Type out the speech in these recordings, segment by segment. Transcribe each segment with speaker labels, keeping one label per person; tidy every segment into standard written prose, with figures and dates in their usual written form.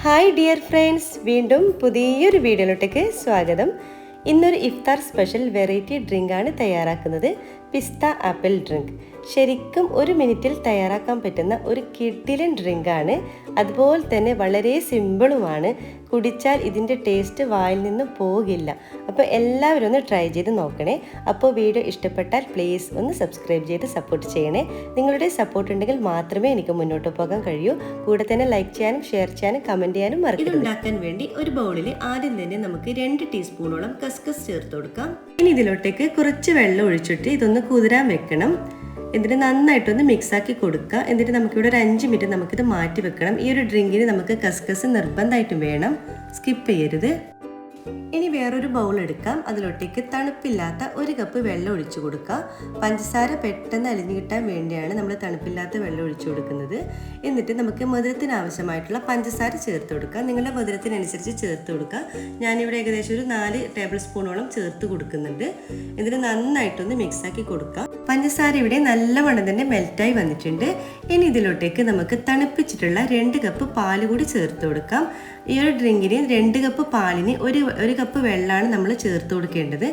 Speaker 1: Hi dear friends, വീണ്ടും പുതിയൊരു വീഡിയോയിലോട്ടേക്ക് സ്വാഗതം. ഇന്നൊരു ഇഫ്താർ സ്പെഷ്യൽ വെറൈറ്റി ഡ്രിങ്കാണ് തയ്യാറാക്കുന്നത്. പിസ്ത ആപ്പിൾ ഡ്രിങ്ക്. ശരിക്കും ഒരു മിനിറ്റിൽ തയ്യാറാക്കാൻ പറ്റുന്ന ഒരു കിഡിലൻ ഡ്രിങ്കാണ്. അതുപോലെ തന്നെ വളരെ സിമ്പിളുമാണ്. കുടിച്ചാൽ ഇതിൻ്റെ ടേസ്റ്റ് വായിൽ നിന്ന് പോകില്ല. അപ്പോൾ എല്ലാവരും ഒന്ന് ട്രൈ ചെയ്ത് നോക്കണേ. അപ്പോൾ വീഡിയോ ഇഷ്ടപ്പെട്ടാൽ പ്ലീസ് ഒന്ന് സബ്സ്ക്രൈബ് ചെയ്ത് സപ്പോർട്ട് ചെയ്യണേ. നിങ്ങളുടെ സപ്പോർട്ട് ഉണ്ടെങ്കിൽ മാത്രമേ എനിക്ക് മുന്നോട്ട് പോകാൻ കഴിയൂ. കൂടെ തന്നെ ലൈക്ക് ചെയ്യാനും ഷെയർ ചെയ്യാനും കമൻറ്റ് ചെയ്യാനും മറക്കരുത്. ഇത് ഉണ്ടാക്കാൻ വേണ്ടി ഒരു ബൗളിൽ ആദ്യം തന്നെ നമുക്ക് 2 ടീസ്പൂണോളം കസ്കസ് ചേർത്ത് കൊടുക്കാം. ഇനി ഇതിലോട്ടേക്ക് കുറച്ച് വെള്ളം ഒഴിച്ചിട്ട് ഇതൊന്ന് കുതിരാൻ വെക്കണം. എന്നിട്ട് നന്നായിട്ടൊന്ന് മിക്സാക്കി കൊടുക്കുക. എന്നിട്ട് നമുക്കിവിടെ ഒരു 5 മിനിറ്റ് നമുക്കിത് മാറ്റി വെക്കണം. ഈ ഒരു ഡ്രിങ്കിന് നമുക്ക് കസ്കസ് നിർബന്ധമായിട്ടും വേണം, സ്കിപ്പ് ചെയ്യരുത്. ഇനി വേറൊരു ബൗൾ എടുക്കാം. അതിലോട്ടേക്ക് തണുപ്പില്ലാത്ത 1 കപ്പ് വെള്ളം ഒഴിച്ചു കൊടുക്കുക. പഞ്ചസാര പെട്ടെന്ന് അലിഞ്ഞു കിട്ടാൻ വേണ്ടിയാണ് നമ്മൾ തണുപ്പില്ലാത്ത വെള്ളം ഒഴിച്ചു കൊടുക്കുന്നത്. എന്നിട്ട് നമുക്ക് മധുരത്തിന് ആവശ്യമായിട്ടുള്ള പഞ്ചസാര ചേർത്ത് കൊടുക്കുക. നിങ്ങളുടെ മധുരത്തിനനുസരിച്ച് ചേർത്ത് കൊടുക്കുക. ഞാനിവിടെ ഏകദേശം ഒരു 4 ടേബിൾ സ്പൂണോളം ചേർത്ത് കൊടുക്കുന്നുണ്ട്. എന്നിട്ട് നന്നായിട്ടൊന്ന് മിക്സാക്കി കൊടുക്കുക. പഞ്ചസാര ഇവിടെ നല്ലവണ്ണം തന്നെ മെൽറ്റായി വന്നിട്ടുണ്ട്. ഇനി ഇതിലോട്ടേക്ക് നമുക്ക് തണുപ്പിച്ചിട്ടുള്ള 2 കപ്പ് പാല് കൂടി ചേർത്ത് കൊടുക്കാം. ഈ ഒരു ഡ്രിങ്കിന് 2 കപ്പ് പാലിന് ഒരു കപ്പ് വെള്ളമാണ് നമ്മൾ ചേർത്ത് കൊടുക്കേണ്ടത്.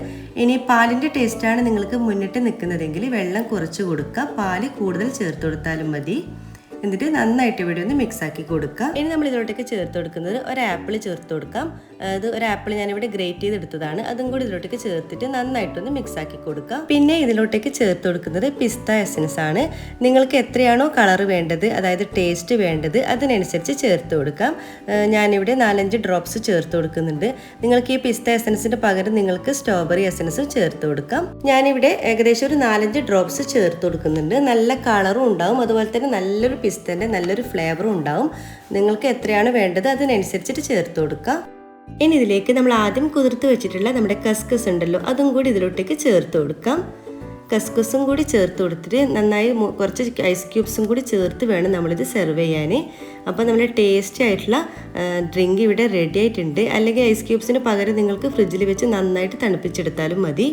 Speaker 1: ഇനി പാലിൻ്റെ ടേസ്റ്റാണ് നിങ്ങൾക്ക് മുന്നിട്ട് നിൽക്കുന്നതെങ്കിൽ വെള്ളം കുറച്ച് കൊടുക്കുക. പാല് കൂടുതൽ ചേർത്ത് കൊടുത്താലും മതി. എന്നിട്ട് നന്നായിട്ട് ഇവിടെ ഒന്ന് മിക്സാക്കി കൊടുക്കുക. ഇനി നമ്മൾ ഇതിലോട്ടേക്ക് ചേർത്ത് കൊടുക്കുന്നത് ഒരു ആപ്പിൾ ചേർത്ത് കൊടുക്കാം. അത് ഒരു ആപ്പിൾ ഞാനിവിടെ ഗ്രേറ്റ് ചെയ്തെടുത്തതാണ്. അതും കൂടി ഇതിലോട്ടേക്ക് ചേർത്തിട്ട് നന്നായിട്ടൊന്ന് മിക്സാക്കി കൊടുക്കുക. പിന്നെ ഇതിലോട്ടേക്ക് ചേർത്ത് കൊടുക്കുന്നത് പിസ്ത എസൻസ് ആണ്. നിങ്ങൾക്ക് എത്രയാണോ കളർ വേണ്ടത്, അതായത് ടേസ്റ്റ് വേണ്ടത്, അതിനനുസരിച്ച് ചേർത്ത് കൊടുക്കാം. ഞാനിവിടെ 4-5 ഡ്രോപ്സ് ചേർത്ത് കൊടുക്കുന്നുണ്ട്. നിങ്ങൾക്ക് ഈ പിസ്ത എസൻസിൻ്റെ പകരം നിങ്ങൾക്ക് സ്ട്രോബെറി എസൻസും ചേർത്ത് കൊടുക്കാം. ഞാനിവിടെ ഏകദേശം ഒരു 4-5 ഡ്രോപ്സ് ചേർത്ത് കൊടുക്കുന്നുണ്ട്. നല്ല കളറും ഉണ്ടാവും, അതുപോലെ തന്നെ നല്ലൊരു പിസ്തൻ്റെ നല്ലൊരു ഫ്ലേവറും ഉണ്ടാവും. നിങ്ങൾക്ക് എത്രയാണ് വേണ്ടത് അതിനനുസരിച്ചിട്ട് ചേർത്ത് കൊടുക്കുക. ഇനി ഇതിലേക്ക് നമ്മൾ ആദ്യം കുതിർത്ത് വെച്ചിട്ടുള്ള നമ്മുടെ കസ്കസ് ഉണ്ടല്ലോ, അതും കൂടി ഇതിലോട്ടേക്ക് ചേർത്ത് കൊടുക്കാം. കസ്കസും കൂടി ചേർത്ത് കൊടുത്തിട്ട് നന്നായി കുറച്ച് ഐസ് ക്യൂബ്സും കൂടി ചേർത്ത് വേണം നമ്മളിത് സെർവ് ചെയ്യാൻ. അപ്പോൾ നമ്മുടെ ടേസ്റ്റി ആയിട്ടുള്ള ഡ്രിങ്ക് ഇവിടെ റെഡി ആയിട്ടുണ്ട്. അല്ലെങ്കിൽ ഐസ് ക്യൂബ്സിന് പകരം നിങ്ങൾക്ക് ഫ്രിഡ്ജിൽ വെച്ച് നന്നായിട്ട് തണുപ്പിച്ചെടുത്താലും മതി.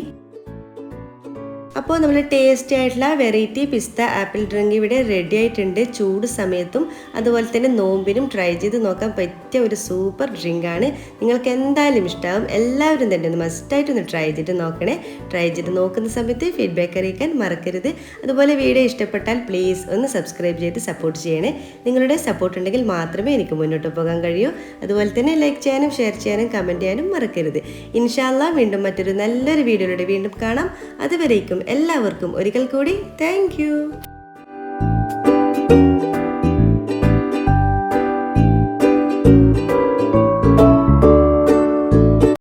Speaker 1: അപ്പോൾ നമ്മൾ ടേസ്റ്റി ആയിട്ടുള്ള വെറൈറ്റി പിസ്ത ആപ്പിൾ ഡ്രിങ്ക് ഇവിടെ റെഡി ആയിട്ടുണ്ട്. ചൂട് സമയത്തും അതുപോലെ തന്നെ നോമ്പിനും ട്രൈ ചെയ്ത് നോക്കാൻ പറ്റിയ ഒരു സൂപ്പർ ഡ്രിങ്കാണ്. നിങ്ങൾക്ക് എന്തായാലും ഇഷ്ടമാകും. എല്ലാവരും തന്നെ ഒന്ന് മസ്റ്റായിട്ടൊന്ന് ട്രൈ ചെയ്തിട്ട് നോക്കണേ. ട്രൈ ചെയ്ത് നോക്കുന്ന സമയത്ത് ഫീഡ്ബാക്ക് അറിയിക്കാൻ മറക്കരുത്. അതുപോലെ വീഡിയോ ഇഷ്ടപ്പെട്ടാൽ പ്ലീസ് ഒന്ന് സബ്സ്ക്രൈബ് ചെയ്ത് സപ്പോർട്ട് ചെയ്യണേ. നിങ്ങളുടെ സപ്പോർട്ട് ഉണ്ടെങ്കിൽ മാത്രമേ എനിക്ക് മുന്നോട്ട് പോകാൻ കഴിയൂ. അതുപോലെ തന്നെ ലൈക്ക് ചെയ്യാനും ഷെയർ ചെയ്യാനും കമൻറ്റ് ചെയ്യാനും മറക്കരുത്. ഇൻഷാ അല്ലാഹ് വീണ്ടും മറ്റൊരു നല്ലൊരു വീഡിയോയിലൂടെ വീണ്ടും കാണാം. അതുവരേക്കും എല്ലാവർക്കും ഒരിക്കൽ കൂടി താങ്ക് യു.